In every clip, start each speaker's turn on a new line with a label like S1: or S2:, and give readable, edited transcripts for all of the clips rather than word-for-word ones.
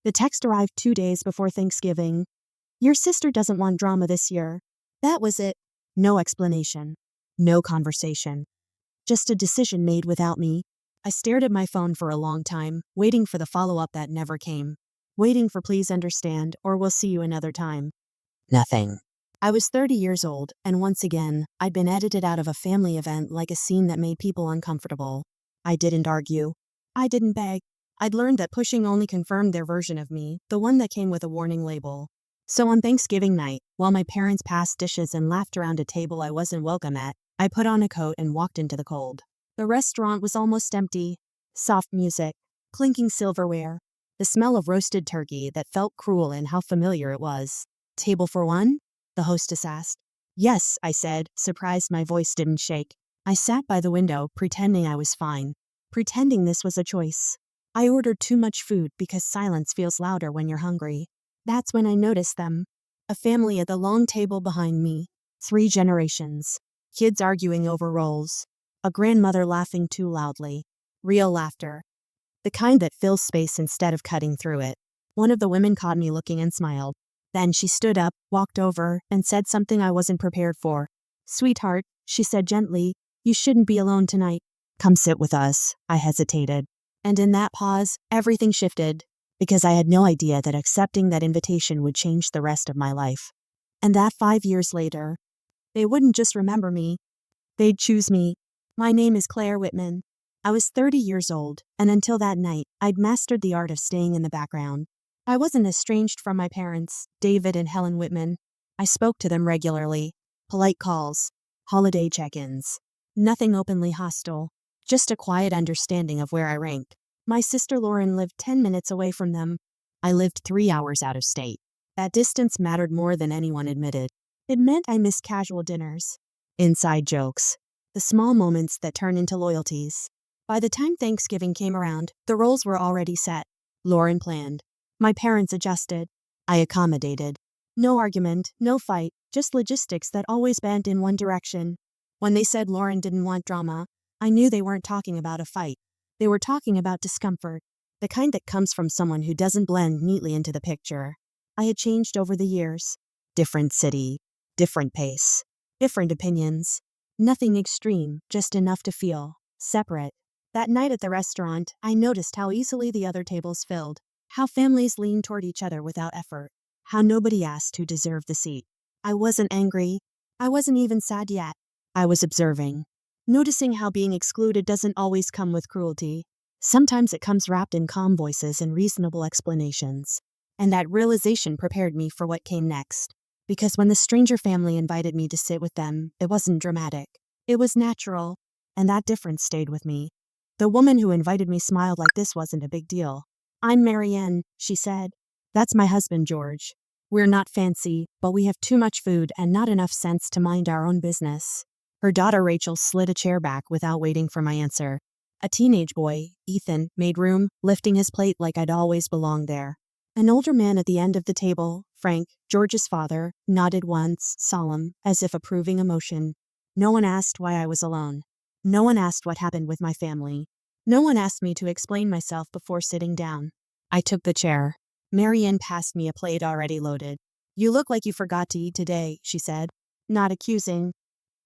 S1: The text arrived 2 days before Thanksgiving. Your sister doesn't want drama this year. That was it. No explanation. No conversation. Just a decision made without me. I stared at my phone for a long time, waiting for the follow-up that never came. Waiting for please understand or we'll see you another time. Nothing. I was 30 years old, and once again, I'd been edited out of a family event like a scene that made people uncomfortable. I didn't argue. I didn't beg. I'd learned that pushing only confirmed their version of me, the one that came with a warning label. So on Thanksgiving night, while my parents passed dishes and laughed around a table I wasn't welcome at, I put on a coat and walked into the cold. The restaurant was almost empty. Soft music, clinking silverware, the smell of roasted turkey that felt cruel and how familiar it was. Table for one? The hostess asked. Yes, I said, surprised my voice didn't shake. I sat by the window, pretending I was fine. Pretending this was a choice. I ordered too much food because silence feels louder when you're hungry. That's when I noticed them. A family at the long table behind me. 3 generations. Kids arguing over roles. A grandmother laughing too loudly. Real laughter. The kind that fills space instead of cutting through it. One of the women caught me looking and smiled. Then she stood up, walked over, and said something I wasn't prepared for. Sweetheart, she said gently, you shouldn't be alone tonight. Come sit with us. I hesitated. And in that pause, everything shifted. Because I had no idea that accepting that invitation would change the rest of my life. And that 5 years later, they wouldn't just remember me. They'd choose me. My name is Claire Whitman. I was 30 years old, and until that night, I'd mastered the art of staying in the background. I wasn't estranged from my parents, David and Helen Whitman. I spoke to them regularly. Polite calls. Holiday check-ins. Nothing openly hostile. Just a quiet understanding of where I ranked. My sister Lauren lived 10 minutes away from them. I lived 3 hours out of state. That distance mattered more than anyone admitted. It meant I missed casual dinners. Inside jokes. The small moments that turn into loyalties. By the time Thanksgiving came around, the roles were already set. Lauren planned. My parents adjusted. I accommodated. No argument, no fight, just logistics that always bent in one direction. When they said Lauren didn't want drama, I knew they weren't talking about a fight. They were talking about discomfort, the kind that comes from someone who doesn't blend neatly into the picture. I had changed over the years. Different city, different pace, different opinions. Nothing extreme, just enough to feel separate. That night at the restaurant, I noticed how easily the other tables filled. How families leaned toward each other without effort. How nobody asked who deserved the seat. I wasn't angry. I wasn't even sad yet. I was observing. Noticing how being excluded doesn't always come with cruelty. Sometimes it comes wrapped in calm voices and reasonable explanations. And that realization prepared me for what came next. Because when the stranger family invited me to sit with them, it wasn't dramatic. It was natural. And that difference stayed with me. The woman who invited me smiled like this wasn't a big deal. I'm Marianne, she said. That's my husband, George. We're not fancy, but we have too much food and not enough sense to mind our own business. Her daughter Rachel slid a chair back without waiting for my answer. A teenage boy, Ethan, made room, lifting his plate like I'd always belonged there. An older man at the end of the table, Frank, George's father, nodded once, solemn, as if approving emotion. No one asked why I was alone. No one asked what happened with my family. No one asked me to explain myself before sitting down. I took the chair. Marianne passed me a plate already loaded. You look like you forgot to eat today, she said. Not accusing.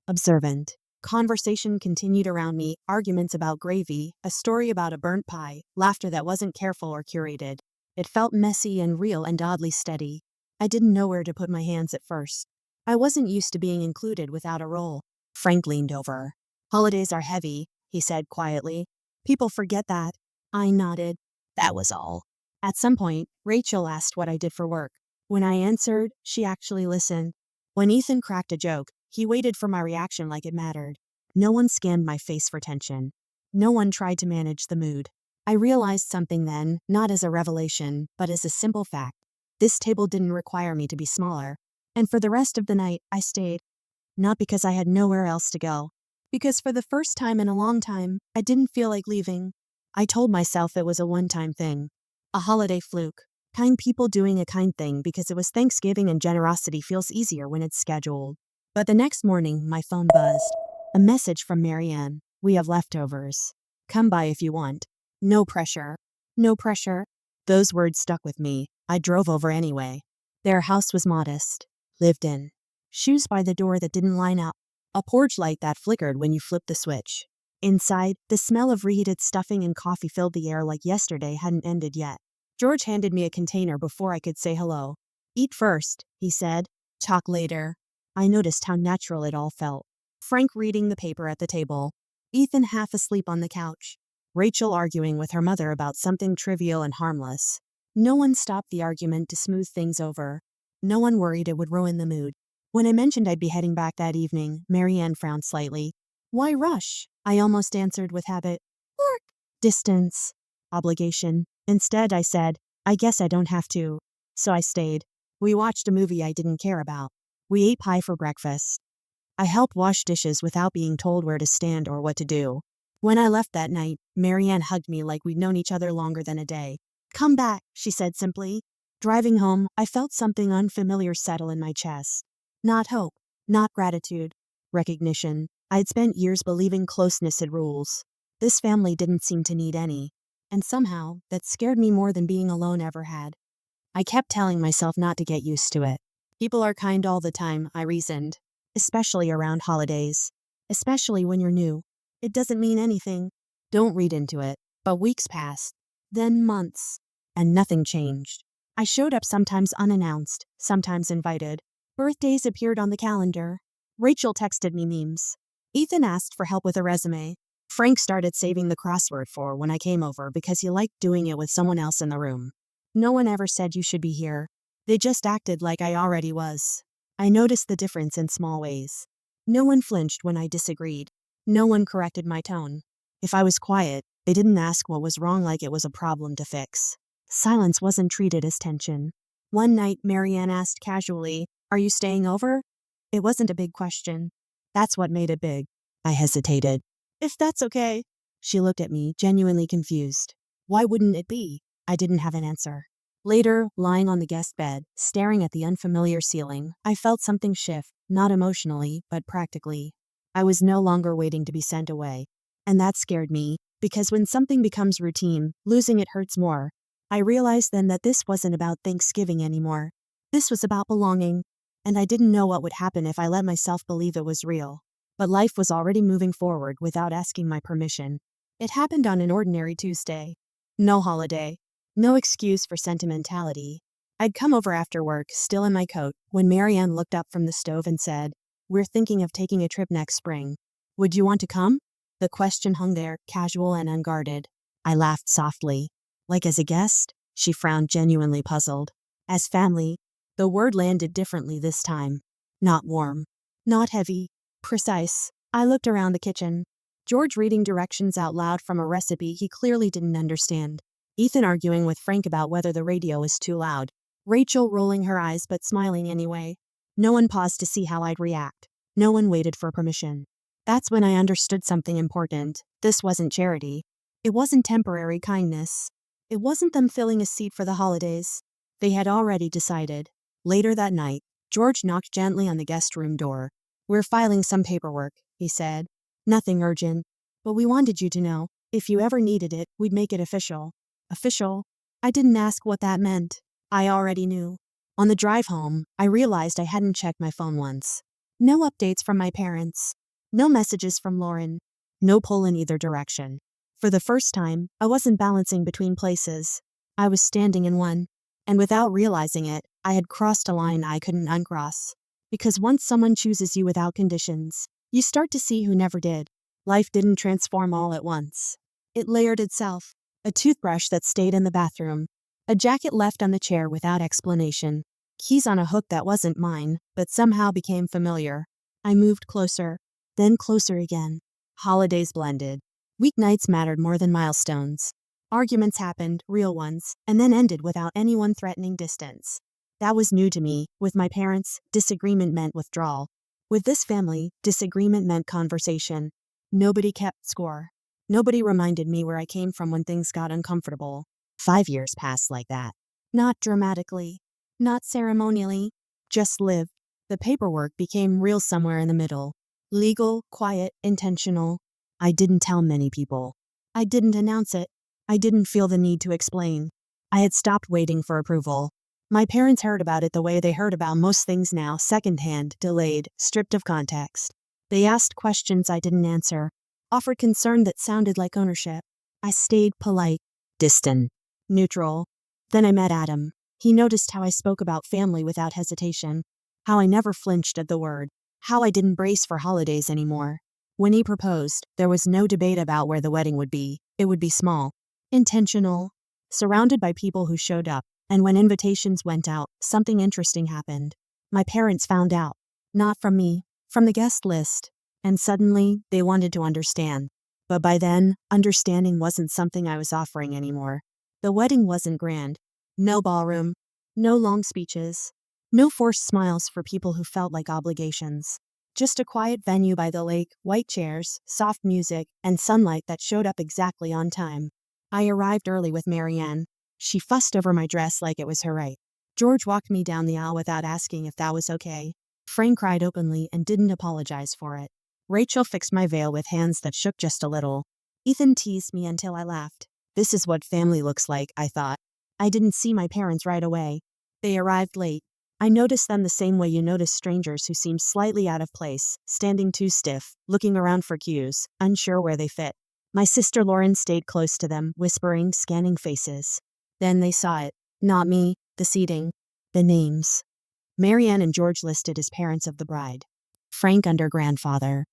S1: Observant. Conversation continued around me, arguments about gravy, a story about a burnt pie, laughter that wasn't careful or curated. It felt messy and real and oddly steady. I didn't know where to put my hands at first. I wasn't used to being included without a role. Frank leaned over. Holidays are heavy, he said quietly. People forget that. I nodded. That was all. At some point, Rachel asked what I did for work. When I answered, she actually listened. When Ethan cracked a joke, he waited for my reaction like it mattered. No one scanned my face for tension. No one tried to manage the mood. I realized something then, not as a revelation, but as a simple fact. This table didn't require me to be smaller. And for the rest of the night, I stayed. Not because I had nowhere else to go. Because for the first time in a long time, I didn't feel like leaving. I told myself it was a one-time thing. A holiday fluke. Kind people doing a kind thing because it was Thanksgiving and generosity feels easier when it's scheduled. But the next morning, my phone buzzed. A message from Marianne. We have leftovers. Come by if you want. No pressure. No pressure. Those words stuck with me. I drove over anyway. Their house was modest. Lived in. Shoes by the door that didn't line up. A porch light that flickered when you flipped the switch. Inside, the smell of reheated stuffing and coffee filled the air like yesterday hadn't ended yet. George handed me a container before I could say hello. Eat first, he said. Talk later. I noticed how natural it all felt. Frank reading the paper at the table. Ethan half asleep on the couch. Rachel arguing with her mother about something trivial and harmless. No one stopped the argument to smooth things over. No one worried it would ruin the mood. When I mentioned I'd be heading back that evening, Marianne frowned slightly. Why rush? I almost answered with habit. Work. Distance. Obligation. Instead, I said, I guess I don't have to. So I stayed. We watched a movie I didn't care about. We ate pie for breakfast. I helped wash dishes without being told where to stand or what to do. When I left that night, Marianne hugged me like we'd known each other longer than a day. Come back, she said simply. Driving home, I felt something unfamiliar settle in my chest. Not hope, not gratitude, recognition. I'd spent years believing closeness had rules. This family didn't seem to need any. And somehow, that scared me more than being alone ever had. I kept telling myself not to get used to it. People are kind all the time, I reasoned. Especially around holidays. Especially when you're new. It doesn't mean anything. Don't read into it. But weeks passed. Then months. And nothing changed. I showed up sometimes unannounced, sometimes invited. Birthdays appeared on the calendar. Rachel texted me memes. Ethan asked for help with a resume. Frank started saving the crossword for when I came over because he liked doing it with someone else in the room. No one ever said you should be here. They just acted like I already was. I noticed the difference in small ways. No one flinched when I disagreed. No one corrected my tone. If I was quiet, they didn't ask what was wrong like it was a problem to fix. Silence wasn't treated as tension. One night, Marianne asked casually, "Are you staying over?" It wasn't a big question. That's what made it big. I hesitated. "If that's okay." She looked at me, genuinely confused. Why wouldn't it be? I didn't have an answer. Later, lying on the guest bed, staring at the unfamiliar ceiling, I felt something shift, not emotionally, but practically. I was no longer waiting to be sent away. And that scared me, because when something becomes routine, losing it hurts more. I realized then that this wasn't about Thanksgiving anymore. This was about belonging. And I didn't know what would happen if I let myself believe it was real. But life was already moving forward without asking my permission. It happened on an ordinary Tuesday. No holiday. No excuse for sentimentality. I'd come over after work, still in my coat, when Marianne looked up from the stove and said, "We're thinking of taking a trip next spring. Would you want to come?" The question hung there, casual and unguarded. I laughed softly. Like as a guest? She frowned, genuinely puzzled. As family? The word landed differently this time. Not warm. Not heavy. Precise. I looked around the kitchen. George reading directions out loud from a recipe he clearly didn't understand. Ethan arguing with Frank about whether the radio was too loud. Rachel rolling her eyes but smiling anyway. No one paused to see how I'd react. No one waited for permission. That's when I understood something important. This wasn't charity. It wasn't temporary kindness. It wasn't them filling a seat for the holidays. They had already decided. Later that night, George knocked gently on the guest room door. "We're filing some paperwork," he said. "Nothing urgent. But we wanted you to know, if you ever needed it, we'd make it official." Official? I didn't ask what that meant. I already knew. On the drive home, I realized I hadn't checked my phone once. No updates from my parents. No messages from Lauren. No pull in either direction. For the first time, I wasn't balancing between places. I was standing in one. And without realizing it, I had crossed a line I couldn't uncross. Because once someone chooses you without conditions, you start to see who never did. Life didn't transform all at once. It layered itself. A toothbrush that stayed in the bathroom. A jacket left on the chair without explanation. Keys on a hook that wasn't mine, but somehow became familiar. I moved closer. Then closer again. Holidays blended. Weeknights mattered more than milestones. Arguments happened, real ones, and then ended without anyone threatening distance. That was new to me. With my parents, disagreement meant withdrawal. With this family, disagreement meant conversation. Nobody kept score. Nobody reminded me where I came from when things got uncomfortable. 5 years passed like that. Not dramatically. Not ceremonially. Just lived. The paperwork became real somewhere in the middle. Legal, quiet, intentional. I didn't tell many people. I didn't announce it. I didn't feel the need to explain. I had stopped waiting for approval. My parents heard about it the way they heard about most things now, secondhand, delayed, stripped of context. They asked questions I didn't answer, offered concern that sounded like ownership. I stayed polite, distant, neutral. Then I met Adam. He noticed how I spoke about family without hesitation, how I never flinched at the word, how I didn't brace for holidays anymore. When he proposed, there was no debate about where the wedding would be. It would be small, intentional, surrounded by people who showed up. And when invitations went out, something interesting happened. My parents found out. Not from me, from the guest list. And suddenly, they wanted to understand. But by then, understanding wasn't something I was offering anymore. The wedding wasn't grand. No ballroom. No long speeches. No forced smiles for people who felt like obligations. Just a quiet venue by the lake, white chairs, soft music, and sunlight that showed up exactly on time. I arrived early with Marianne. She fussed over my dress like it was her right. George walked me down the aisle without asking if that was okay. Frank cried openly and didn't apologize for it. Rachel fixed my veil with hands that shook just a little. Ethan teased me until I laughed. This is what family looks like, I thought. I didn't see my parents right away. They arrived late. I noticed them the same way you notice strangers who seem slightly out of place, standing too stiff, looking around for cues, unsure where they fit. My sister Lauren stayed close to them, whispering, scanning faces. Then they saw it. Not me, the seating, the names. Marianne and George listed as parents of the bride. Frank under grandfather.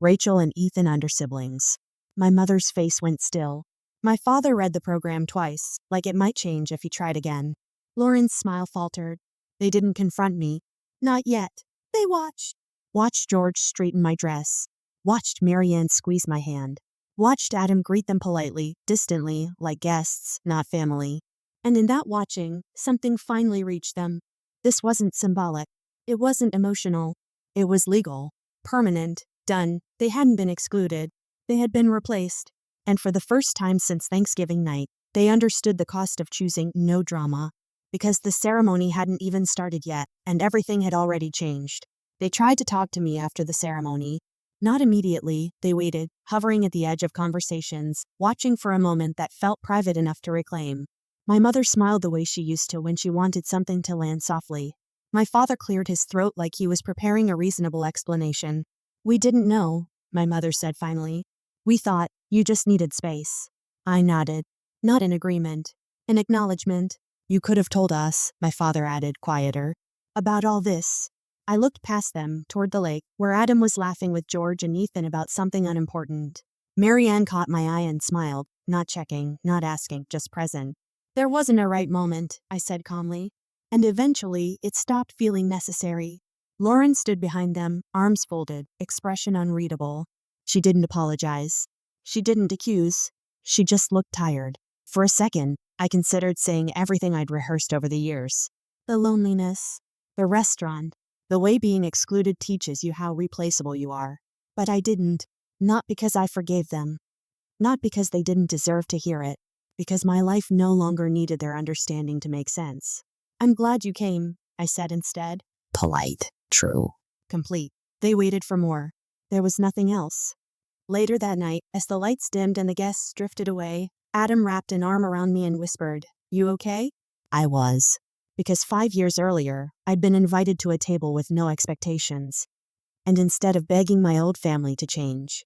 S1: Rachel and Ethan under siblings. My mother's face went still. My father read the program twice, like it might change if he tried again. Lauren's smile faltered. They didn't confront me. Not yet. They watched. Watched George straighten my dress. Watched Marianne squeeze my hand. Watched Adam greet them politely, distantly, like guests, not family. And in that watching, something finally reached them. This wasn't symbolic. It wasn't emotional. It was legal. Permanent. Done. They hadn't been excluded. They had been replaced. And for the first time since Thanksgiving night, they understood the cost of choosing no drama. Because the ceremony hadn't even started yet, and everything had already changed. They tried to talk to me after the ceremony. Not immediately, they waited, hovering at the edge of conversations, watching for a moment that felt private enough to reclaim. My mother smiled the way she used to when she wanted something to land softly. My father cleared his throat like he was preparing a reasonable explanation. We didn't know, my mother said finally. We thought, you just needed space. I nodded. Not in agreement. In acknowledgement. You could have told us, my father added, quieter, about all this. I looked past them, toward the lake, where Adam was laughing with George and Ethan about something unimportant. Marianne caught my eye and smiled, not checking, not asking, just present. There wasn't a right moment, I said calmly. And eventually, it stopped feeling necessary. Lauren stood behind them, arms folded, expression unreadable. She didn't apologize. She didn't accuse. She just looked tired. For a second, I considered saying everything I'd rehearsed over the years. The loneliness, the restaurant, the way being excluded teaches you how replaceable you are. But I didn't. Not because I forgave them. Not because they didn't deserve to hear it. Because my life no longer needed their understanding to make sense. I'm glad you came, I said instead.
S2: Polite, true.
S1: Complete. They waited for more. There was nothing else. Later that night, as the lights dimmed and the guests drifted away, Adam wrapped an arm around me and whispered, "You okay?" I was. Because 5 years earlier, I'd been invited to a table with no expectations. And instead of begging my old family to change,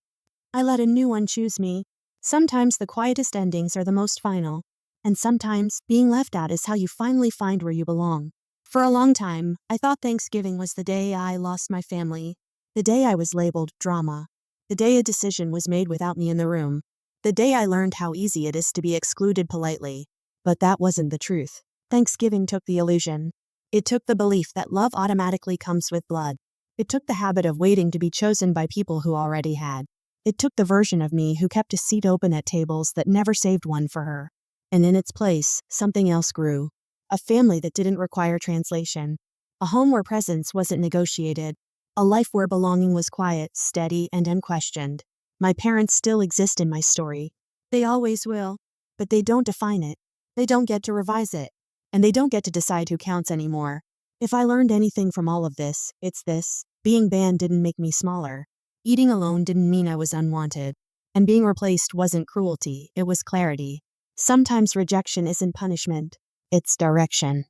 S1: I let a new one choose me. Sometimes the quietest endings are the most final. And sometimes, being left out is how you finally find where you belong. For a long time, I thought Thanksgiving was the day I lost my family. The day I was labeled drama. The day a decision was made without me in the room. The day I learned how easy it is to be excluded politely. But that wasn't the truth. Thanksgiving took the illusion. It took the belief that love automatically comes with blood. It took the habit of waiting to be chosen by people who already had. It took the version of me who kept a seat open at tables that never saved one for her. And in its place, something else grew. A family that didn't require translation. A home where presence wasn't negotiated. A life where belonging was quiet, steady, and unquestioned. My parents still exist in my story. They always will. But they don't define it. They don't get to revise it. And they don't get to decide who counts anymore. If I learned anything from all of this, it's this. Being banned didn't make me smaller. Eating alone didn't mean I was unwanted. And being replaced wasn't cruelty, it was clarity. Sometimes rejection isn't punishment, it's direction.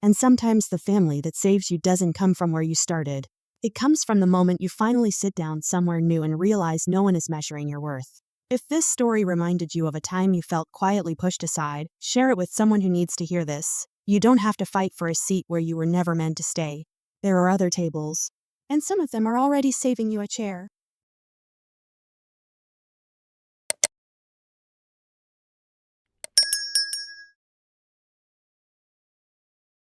S1: And sometimes the family that saves you doesn't come from where you started. It comes from the moment you finally sit down somewhere new and realize no one is measuring your worth. If this story reminded you of a time you felt quietly pushed aside, share it with someone who needs to hear this. You don't have to fight for a seat where you were never meant to stay. There are other tables, and some of them are already saving you a chair.